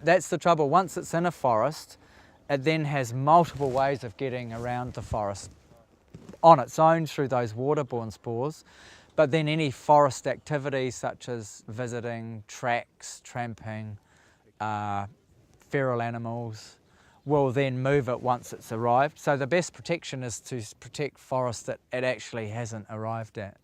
that's the trouble. Once it's in a forest, it then has multiple ways of getting around the forest on its own through those waterborne spores. But then any forest activities such as visiting, tracks, tramping, feral animals will then move it once it's arrived. So the best protection is to protect forest that it actually hasn't arrived at.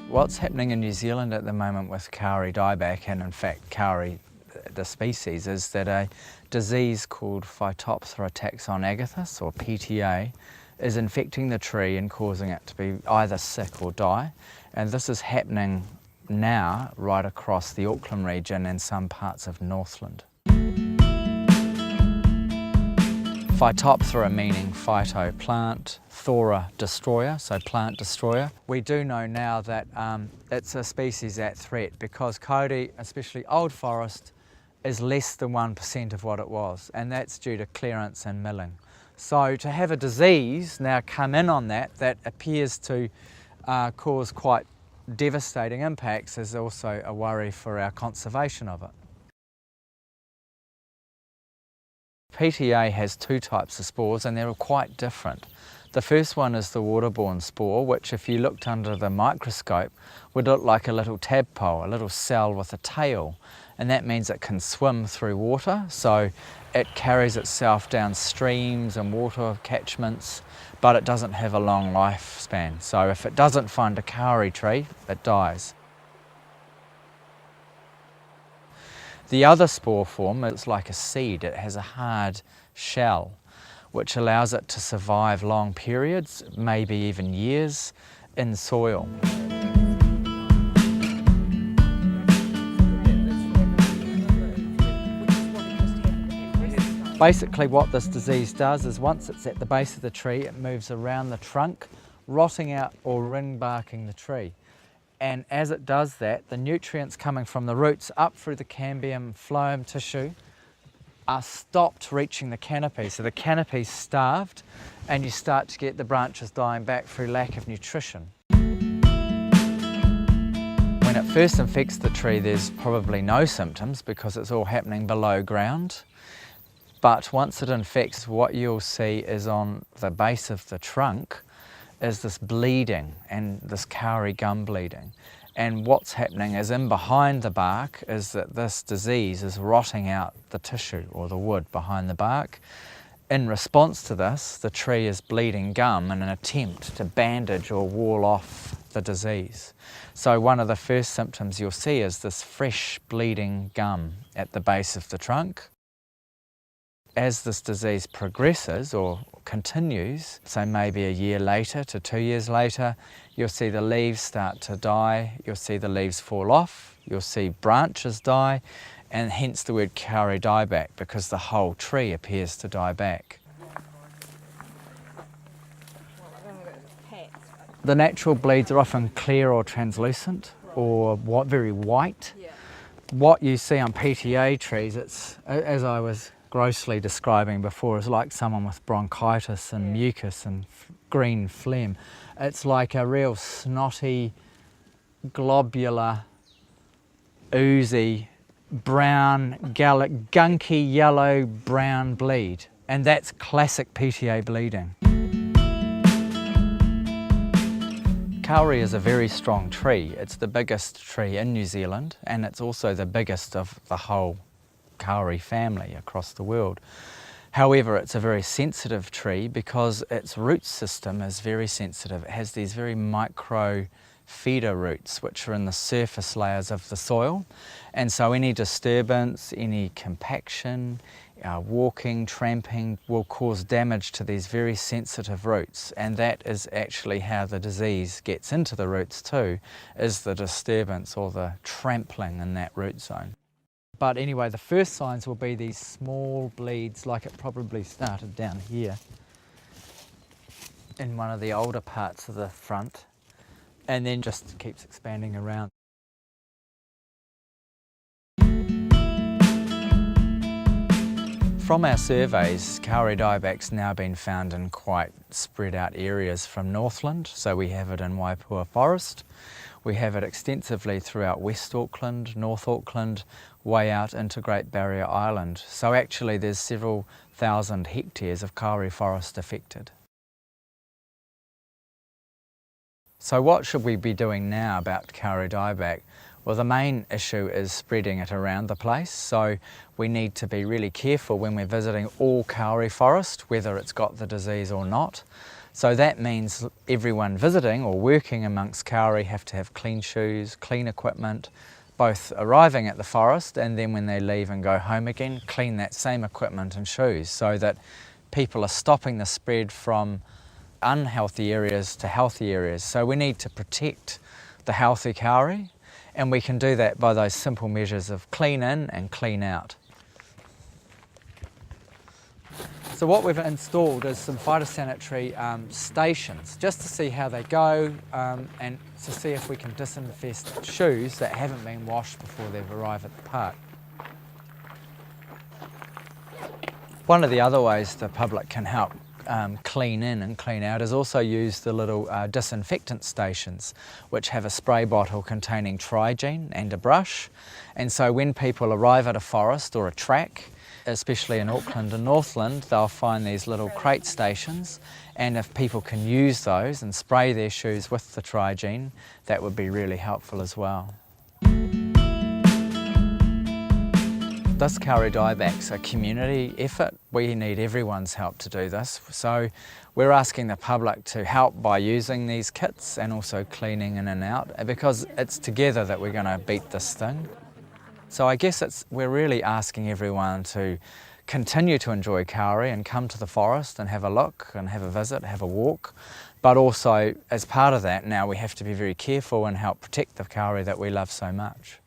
What's happening in New Zealand at the moment with Kauri Dieback, and in fact Kauri the species, is that a disease called Phytophthora taxon-agathis, or PTA, is infecting the tree and causing it to be either sick or die. And this is happening now right across the Auckland region and some parts of Northland. Phytophthora meaning phyto, plant, thora, destroyer, so plant destroyer. We do know now that it's a species at threat because kauri, especially old forest, is less than 1% of what it was, and that's due to clearance and milling. So to have a disease now come in on that appears to cause quite devastating impacts is also a worry for our conservation of it. PTA has two types of spores and they're quite different. The first one is the waterborne spore, which if you looked under the microscope would look like a little tadpole, a little cell with a tail, and that means it can swim through water, so it carries itself down streams and water catchments, but it doesn't have a long lifespan. So if it doesn't find a kauri tree, it dies. The other spore form, it's like a seed. It has a hard shell, which allows it to survive long periods, maybe even years, in soil. Basically what this disease does is once it's at the base of the tree, it moves around the trunk, rotting out or ring-barking the tree. And as it does that, the nutrients coming from the roots up through the cambium phloem tissue are stopped reaching the canopy. So the canopy's starved and you start to get the branches dying back through lack of nutrition. When it first infects the tree, there's probably no symptoms because it's all happening below ground. But once it infects, what you'll see is on the base of the trunk is this bleeding and this kauri gum bleeding. And what's happening is in behind the bark is that this disease is rotting out the tissue or the wood behind the bark. In response to this, the tree is bleeding gum in an attempt to bandage or wall off the disease. So one of the first symptoms you'll see is this fresh bleeding gum at the base of the trunk. As this disease progresses or continues, so maybe a year later to 2 years later, you'll see the leaves start to die, you'll see the leaves fall off, you'll see branches die, and hence the word Kauri Dieback, because the whole tree appears to die back. The natural bleeds are often clear or translucent or very white. What you see on PTA trees, it's, as I was grossly describing before, is like someone with bronchitis and mucus and green phlegm. It's like a real snotty, globular, oozy, brown, gunky yellow brown bleed, and that's classic PTA bleeding. Kauri is a very strong tree. It's the biggest tree in New Zealand and it's also the biggest of the whole kauri family across the world. However, it's a very sensitive tree because its root system is very sensitive. It has these very micro feeder roots which are in the surface layers of the soil, and so any disturbance, any compaction, walking, tramping will cause damage to these very sensitive roots, and that is actually how the disease gets into the roots too, is the disturbance or the trampling in that root zone. But anyway, the first signs will be these small bleeds, like it probably started down here in one of the older parts of the front, and then just keeps expanding around. From our surveys, Kauri Dieback's now been found in quite spread out areas from Northland, so we have it in Waipara Forest, We have it extensively throughout West Auckland, North Auckland, way out into Great Barrier Island. So actually there's several thousand hectares of kauri forest affected. So what should we be doing now about Kauri Dieback? Well, the main issue is spreading it around the place, so we need to be really careful when we're visiting all kauri forest, whether it's got the disease or not. So that means everyone visiting or working amongst kauri have to have clean shoes, clean equipment, both arriving at the forest and then when they leave and go home again, clean that same equipment and shoes so that people are stopping the spread from unhealthy areas to healthy areas. So we need to protect the healthy kauri, and we can do that by those simple measures of clean in and clean out. So what we've installed is some phytosanitary stations, just to see how they go and to see if we can disinfest shoes that haven't been washed before they've arrived at the park. One of the other ways the public can help clean in and clean out is also use the little disinfectant stations, which have a spray bottle containing Trigene and a brush. And so when people arrive at a forest or a track, especially in Auckland and Northland, they'll find these little crate stations, and if people can use those and spray their shoes with the Trigene, that would be really helpful as well. This Kauri Dieback's a community effort. We need everyone's help to do this. So we're asking the public to help by using these kits and also cleaning in and out, because it's together that we're going to beat this thing. So I guess we're really asking everyone to continue to enjoy kauri and come to the forest and have a look and have a visit, have a walk. But also, as part of that, now we have to be very careful and help protect the kauri that we love so much.